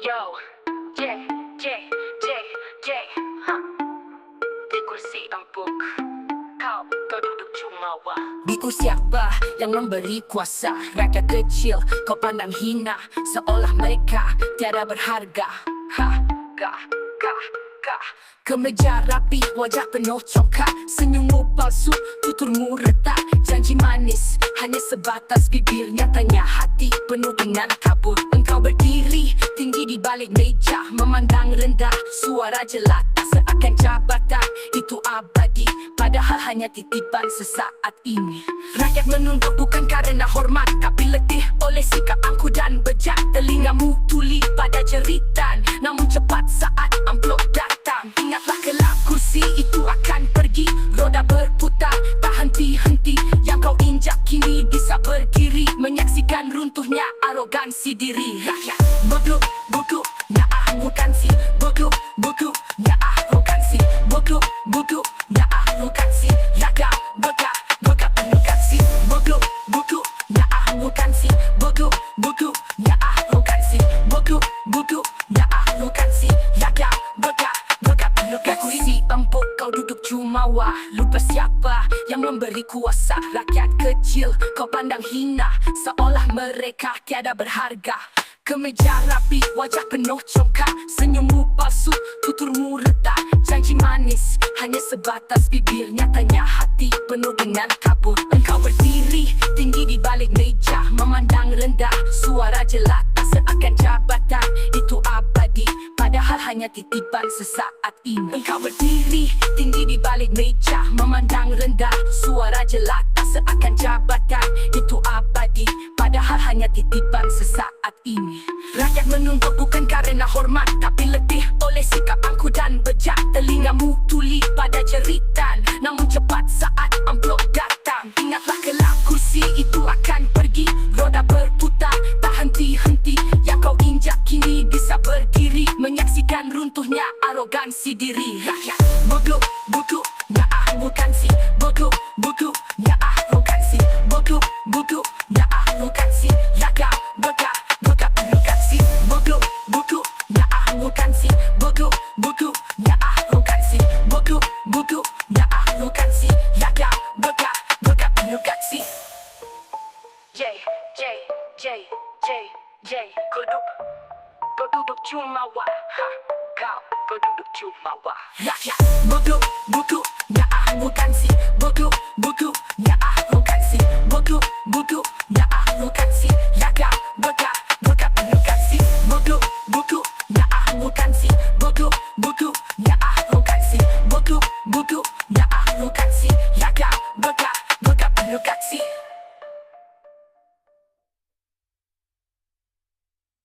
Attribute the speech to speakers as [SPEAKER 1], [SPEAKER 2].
[SPEAKER 1] Yo, J, J, J, J, ha. Di kursi empuk, kau duduk jumawa.
[SPEAKER 2] Biku siapa yang memberi kuasa? Rakyat kecil kau pandang hina, seolah mereka tiada berharga. Ha, ga, ga, ga. Kemeja rapi, wajah penuh congkak, senyummu palsu, tuturmu retak. Janji manis hanya sebatas bibir, nyatanya hati penuh dengan kabut. Engkau berdiri tinggi di balik meja, memandang rendah, suara jelata seakan jabatan itu abadi, padahal hanya titipan sesaat ini. Rakyat menunduk bukan karena hormat, tapi letih oleh sikap angkuh dan bejat. Telingamu tuli pada jeritan, namun cepat saat amplop datang. Ingatlah kelak kursi itu akan pergi, roda berputar tak henti-henti. Yang kau injak kini bisa berdiri, menyaksikan runtuhnya arogansi diri. Rakyat bodoh, bodohnya arogansi, bodoh, bodohnya arogansi, bodoh, bodohnya arogansi. Rakyat begah, begah penuh kasih, bodoh, bodohnya arogansi, bodoh, bodohnya arogansi, bodoh, bodohnya arogansi. Rakyat begah, begah penuh kasih. Kursi empuk kau duduk jumawa, lupa siapa yang memberi kuasa. Rakyat kecil kau pandang hina, seolah mereka tiada berharga. Kemeja rapi, wajah penuh congkak, senyummu palsu, tuturmu retak. Janji manis hanya sebatas bibir, nyatanya hati penuh dengan kabut. Engkau berdiri tinggi di balik meja, memandang rendah, suara jelata seakan jabatan itu abadi, padahal hanya titipan sesaat ini. Engkau berdiri tinggi di balik meja, memandang rendah, suara jelata seakan jabatan itu abadi, padahal hanya titipan sesaat ini. Rakyat menunduk bukan karena hormat, tapi letih oleh sikap angkuh dan bejat. Telingamu tuli pada jeritan, namun cepat saat amplop datang. Ingatlah kelak kursi itu akan pergi, roda berputar tak henti-henti. Yang kau injak kini bisa berdiri, menyaksikan runtuhnya arogansi diri. Rakyat bodoh, bodohnya arogansi, bodoh, bodohnya arogansi, bodoh, bodohnya arogansi. Rakyat begah, begah penuh kasih, bodoh, bodohnya arogansi, bodoh, bodohnya arogansi, bodoh, bodohnya arogansi. Rakyat begah, begah penuh kasih.
[SPEAKER 1] J, J, J, J, J, kau duduk jumawa, ha. Kau duduk jumawa.
[SPEAKER 2] Rakyat bodoh, bodohnya arogansi, bodoh, bodohnya arogansi, bodoh, bodohnya arogansi. Rakyat begah, begah penuh kasih, bodoh, bodohnya arogansi, bodoh, bodohnya arogansi, bodoh, bodohnya arogansi.